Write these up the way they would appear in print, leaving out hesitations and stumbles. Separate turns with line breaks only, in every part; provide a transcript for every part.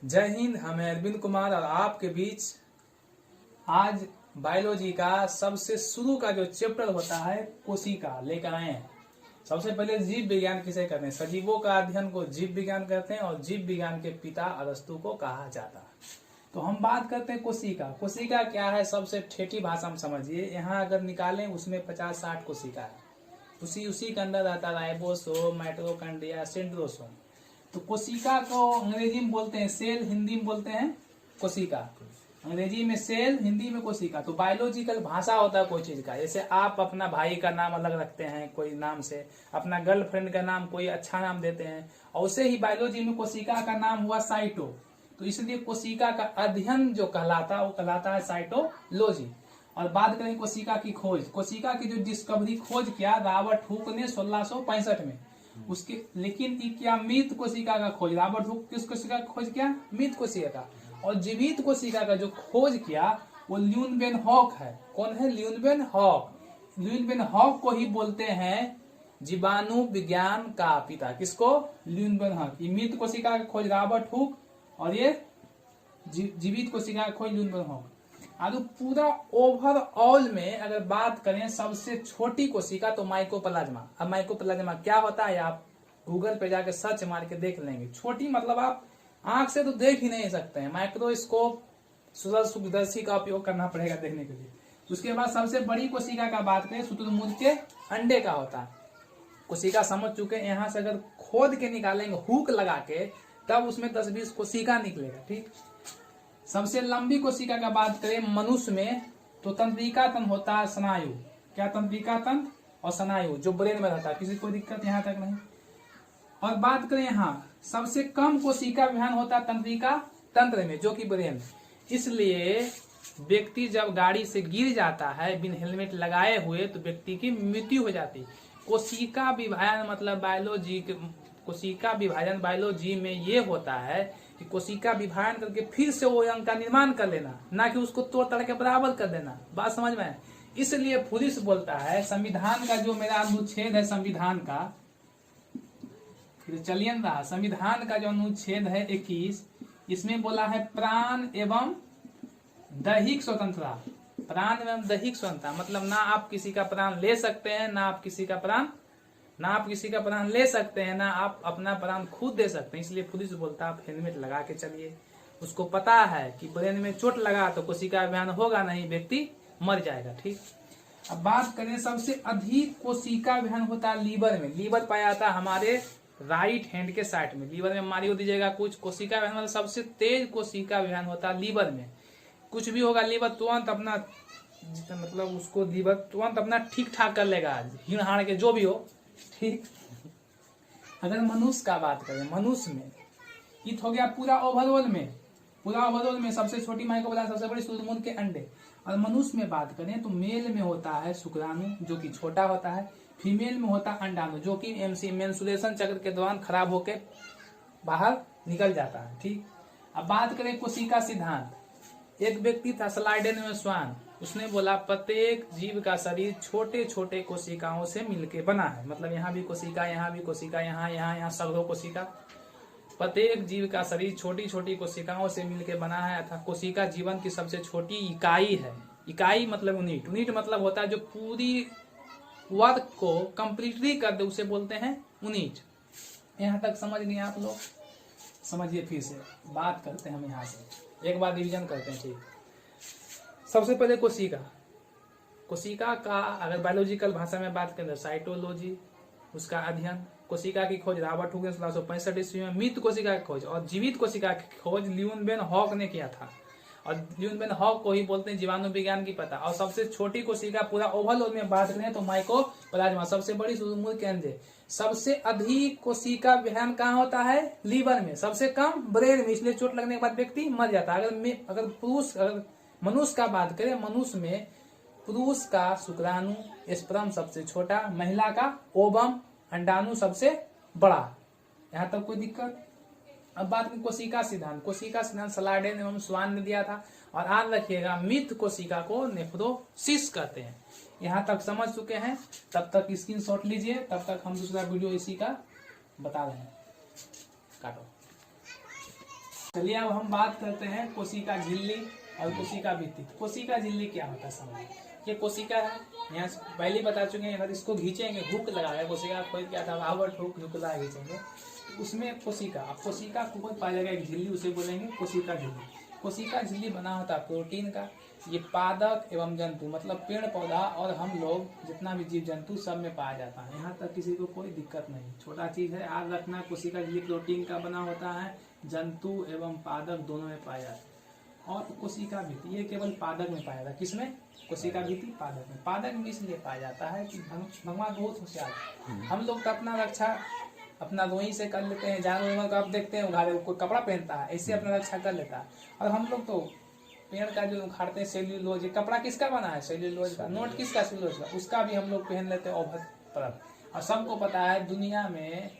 जय हिंद। हमें अरविंद कुमार और आपके बीच आज बायोलॉजी का सबसे शुरू का जो चैप्टर होता है कोशिका लेकर आए हैं। सबसे पहले जीव विज्ञान किसे कहते हैं? सजीवों का अध्ययन को जीव विज्ञान कहते हैं और जीव विज्ञान के पिता अरस्तु को कहा जाता है। तो हम बात करते हैं कोशिका। कोशिका क्या है? सबसे ठेठी भाषा में समझिए। यहाँ अगर निकालें उसमें 50-60 कोशिका है। उसी के अंदर रहता है राइबोसोम, माइटोकॉन्ड्रिया, सेंट्रोसोम। तो कोशिका को अंग्रेजी में बोलते हैं सेल, हिंदी में बोलते हैं कोशिका। अंग्रेजी में सेल, हिंदी में कोशिका। तो बायोलॉजिकल भाषा होता है कोई चीज का। जैसे आप अपना भाई का नाम अलग रखते हैं कोई नाम से, अपना गर्लफ्रेंड का नाम कोई अच्छा नाम देते हैं, और उसे ही बायोलॉजी में कोशिका का नाम हुआ साइटो। तो इसलिए कोशिका का अध्ययन जो कहलाता है वो कहलाता है साइटोलॉजी। और बात करें कोशिका की खोज, कोशिका की जो डिस्कवरी खोज किया रॉबर्ट हुक ने 1665 में। उसके लेकिन क्या मृत कोशिका का खोज, रॉबर्ट हुक किस कोशिका का खोज किया? मृत कोशिका का। और जीवित कोशिका का जो खोज किया वो ल्यूनबेनहॉक है। कौन है? ल्यूनबेनहॉक। ल्यूनबेनहॉक को ही बोलते हैं जीवाणु विज्ञान का पिता। किसको? ल्यूनबेनहॉक। मृत कोशिका का खोज रॉबर्ट हुक और ये जीवित कोशिका का खोज ल्यूनबेनहॉक। अब पूरा ओवरऑल में अगर बात करें सबसे छोटी कोशिका तो माइकोप्लाज्मा। अब माइकोप्लाज्मा क्या होता है आप गूगल पे जाके सर्च मार के देख लेंगे। छोटी मतलब आप आंख से तो देख ही नहीं सकते हैं, माइक्रोस्कोप सूक्ष्मदर्शी का उपयोग करना पड़ेगा देखने के लिए। उसके बाद सबसे बड़ी कोशिका का बात करें शुतुरमुर्ग के अंडे का होता है। कोशिका समझ चुके हैं। यहाँ से अगर खोद के निकालेंगे हुक लगा के तब उसमें 10-20 कोशिका निकलेगा। ठीक। सबसे लंबी कोशिका का बात करें मनुष्य में तो तंत्रिका तंत्र होता है, स्नायु। क्या? तंत्रिका तंत्र और स्नायु जो ब्रेन में रहता है। किसी कोई दिक्कत यहाँ तक नहीं। और बात करें यहाँ सबसे कम कोशिका विभाजन होता है तंत्रिका तंत्र में जो कि ब्रेन। इसलिए व्यक्ति जब गाड़ी से गिर जाता है बिन हेलमेट लगाए हुए तो व्यक्ति की मृत्यु हो जाती है। कोशिका विभाजन मतलब कोशिका विभाजन बायोलॉजी में ये होता है कि कोशिका विभाजन करके फिर से वो अंग का निर्माण कर लेना, ना कि उसको तोड़ तड़ के बराबर कर देना। बात समझ में है? इसलिए पुलिस बोलता है संविधान का जो मेरा अनुच्छेद है संविधान का, फिर चलिए ना, संविधान का जो अनुच्छेद है 21, इसमें बोला है प्राण एवं दैहिक स्वतंत्रता। प्राण एवं दैहिक स्वतंत्रता मतलब ना आप किसी का प्राण ले सकते हैं, ना आप किसी का प्राण ले सकते हैं, ना आप अपना प्राण खुद दे सकते हैं। इसलिए पुलिस बोलता है आप हेलमेट लगा के चलिए। उसको पता है कि ब्रेन में चोट लगा तो कोशिका विभाजन होगा नहीं, व्यक्ति मर जाएगा। ठीक। अब बात करें सबसे अधिक कोशिका विभाजन होता है लीवर में। लीवर पाया जाता है हमारे राइट हैंड के साइड में। लीवर में मारियो दीजिएगा कुछ कोशिका विभाजन मतलब सबसे तेज कोशिका विभाजन होता है लीवर में। कुछ भी होगा लीवर तुरंत अपना मतलब उसको लीवर तुरंत अपना ठीक ठाक कर लेगा, हिड़ हाड़ के जो भी हो। ठीक। अगर मनुष्य का बात करें, मनुष्य में इत हो गया पूरा ओवरऑल में सबसे छोटी माइक्रोप्लाज्मा, सबसे बड़ी शुतुरमुर्ग के अंडे। और मनुष्य में बात करें तो मेल में होता है शुक्राणु जो कि छोटा होता है, फीमेल में होता है अंडाणु जो कि मेंस्ट्रुएशन चक्र के दौरान खराब होकर बाहर निकल जाता है। ठीक। अब बात करें कोशिका सिद्धांत। एक व्यक्ति था स्लाइडेन में स्वान, उसने बोला प्रत्येक जीव का शरीर छोटे छोटे कोशिकाओं से मिलके बना है। मतलब यहाँ भी कोशिका, यहाँ भी कोशिका, यहाँ सगरों कोशिका। प्रत्येक जीव का शरीर छोटी छोटी कोशिकाओं से मिलके बना है अर्थात कोशिका जीवन की सबसे छोटी इकाई है। इकाई मतलब यूनिट। यूनिट मतलब होता है जो पूरी वर्क को कंप्लीटली कर दे उसे बोलते हैं यूनिट। यहाँ तक समझ नहीं आप लोग? समझिए फिर से बात करते हैं हम यहाँ से एक बार रिवीजन करते हैं। ठीक। सबसे पहले कोशिका का अगर बायोलॉजिकल भाषा में बात करें तो साइटोलॉजी, उसका अध्ययन। कोशिका की खोज रॉबर्ट हुक ने 1665 ईस्वी में। मृत कोशिका की खोज और जीवित कोशिका की खोज ल्यूनबेनहॉक ने किया था। और ल्यूनबेनहॉक को ही बोलते हैं जीवाणु विज्ञान की पिता। और सबसे छोटी कोशिका पूरा ओवरऑल में बात करें तो माइकोप्लाज्मा। सबसे बड़ी शुतुरमुर्ग के अंडे। सबसे अधिक कोशिका विभाजन कहाँ होता है? लीवर में। सबसे कम ब्रेन में। इसलिए चोट लगने के बाद व्यक्ति मर जाता है। अगर मनुष्य का बात करें, मनुष्य में पुरुष का शुक्राणु स्पर्म सबसे छोटा, महिला का ओवम अंडाणु सबसे बड़ा। यहाँ तक कोई दिक्कत? अब बात करें कोशिका सिद्धांत स्लाइडेन एवं स्वान ने दिया था। और याद रखिएगा मृत कोशिका को नेफ्रोसिस कहते हैं। यहाँ तक समझ चुके हैं? तब तक स्क्रीनशॉट लीजिए, तब तक हम दूसरा वीडियो इसी का बता रहे हैं। काटो। चलिए अब हम बात करते हैं कोशिका झिल्ली और कोशिका भित्ति। कोशिका झिल्ली क्या होता है समझिए। ये कोशिका है, यहाँ पहले बता चुके हैं, अगर इसको खींचेंगे हुक लगाया कोशिका कोई क्या था आवट हुक लगा खींचेंगे उसमें कोशिका, अब कोशिका को कोई पाया जाएगा एक झिल्ली, उसे बोलेंगे कोशिका झिल्ली। कोशिका झिल्ली बना होता है प्रोटीन का। ये पादप एवं जंतु मतलब पेड़ पौधा और हम लोग जितना भी जीव जंतु सब में पाया जाता है। यहाँ तक किसी को कोई दिक्कत नहीं, छोटा चीज है याद रखना। कोशिका झिल्ली प्रोटीन का बना होता है, जंतु एवं पादप दोनों में पाया जाता है। और कोशिका भित्ति ये केवल पादप में पाया जाता है। किसमें? कोशिका भित्ति पादप में। पादप में इसलिए पाया जाता है कि भगवान बहुत होशियार है। हम लोग तो अपना रक्षा अपना रोई से कर लेते हैं, जानवर को आप देखते हैं उखाड़े कोई कपड़ा पहनता है ऐसे अपना रक्षा कर लेता है। और हम लोग तो पेड़ का जो उखाड़ते हैं सेल्यूलोज, ये कपड़ा किसका बना है? सेल्यूलोज का। नोट किसका? सेल्यूलोज का। उसका भी हम लोग पहन लेते हैं ओवर परत। और सबको पता है दुनिया में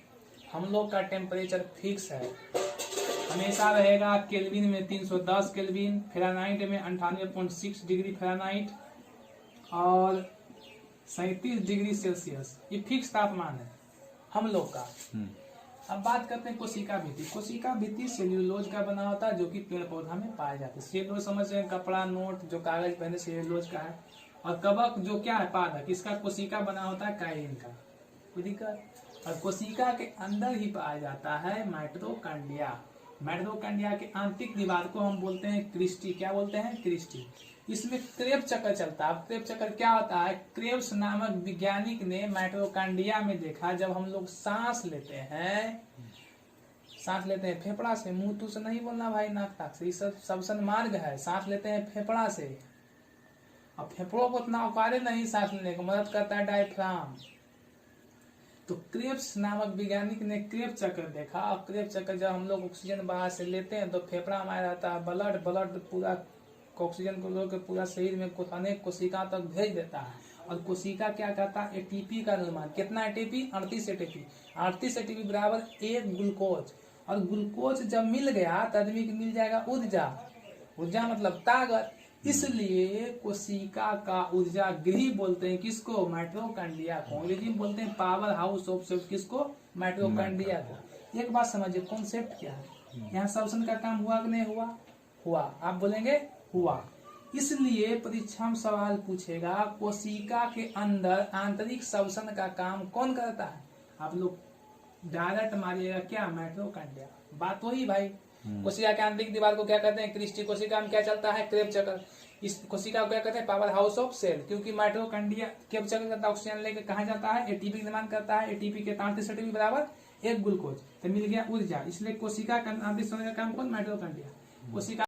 हम लोग का टेम्परेचर फिक्स है, हमेशा रहेगा केल्विन में 310 केल्विन, फ़ारेनहाइट में 98.6 डिग्री फ़ारेनहाइट और 37 डिग्री सेल्सियस। ये फिक्स तापमान है हम लोग का। अब बात करते हैं कोशिका भित्ति। कोशिका भित्ति सेल्यूलोज का बना होता है जो कि पेड़ पौधा में पाया जाता है। सेल्यूलोज समझ रहे हैं, कपड़ा नोट जो कागज पहने सेल्यूलोज का है। और कवक जो क्या है पादप, इसका कोशिका बना होता है काइलिन का। कोई दिक्कत? और कोशिका के अंदर ही पाया जाता है माइटोकॉन्ड्रिया। माइटोकॉन्ड्रिया के आंतरिक दीवार को हम बोलते हैं क्रिस्टी। क्या बोलते हैं? क्रिस्टी। इसमें क्रेब्स चक्कर चलता है। अब क्रेब्स चक्कर क्या होता है? क्रेब्स नामक वैज्ञानिक ने माइटोकॉन्ड्रिया में देखा जब हम लोग सांस लेते हैं फेफड़ा से, मुंह तू से नहीं बोलना भाई, नाक ताक से। ये सब श्वसन मार्ग है, सांस लेते हैं फेफड़ा से। अब फेफड़ों को उतना औकारे नहीं सांस लेने को, मदद करता है डायफ्राम। तो क्रेब्स नामक वैज्ञानिक ने क्रेब्स चक्कर देखा। और क्रेब्स चक्कर जब हम लोग ऑक्सीजन बाहर से लेते हैं तो फेफड़ा हमारा रहता है ब्लड पूरा ऑक्सीजन को लोग पूरा शरीर में अनेक कोशिका तक भेज देता है। और कोशिका क्या करता है? एटीपी का निर्माण। कितना एटीपी? 38 एटीपी। 38 एटीपी बराबर 1 ग्लूकोज। और ग्लूकोज जब मिल गया तो आदमी को मिल जाएगा ऊर्जा। ऊर्जा मतलब ताकत। इसलिए कोशिका का ऊर्जा गृह बोलते हैं किसको? माइटोकॉन्ड्रिया को। अंग्रेजी में बोलते हैं पावर हाउस ऑफ सेल्स किसको? माइटोकॉन्ड्रिया को। एक बात समझिए कॉन्सेप्ट क्या है। यहाँ श्वसन का काम हुआ कि नहीं हुआ? हुआ। आप बोलेंगे हुआ। इसलिए परीक्षा में सवाल पूछेगा कोशिका के अंदर आंतरिक श्वसन का काम कौन करता है? आप लोग डायरेक्ट मारिएगा क्या? माइटोकॉन्ड्रिया। बात वही भाई। कोशिका के आंतरिक दीवार को क्या कहते हैं? क्रिस्टी। कोशिका में क्या चलता है? क्रेब्स चक्कर। इस कोशिका को क्या कहते हैं? Power house of cell. क्योंकि माइटोकॉन्ड्रिया क्रेब्स चक्कर करता है, ऑक्सीजन लेकर कहाँ जाता है? एटीपी निर्माण करता है। एटीपी के 33 एटीपी बराबर 1 ग्लूकोज, तो मिल गया ऊर्जा। इसलिए कोशिका का आंतरिक श्वसन का काम कौन? माइटोकॉन्ड्रिया। कोशिका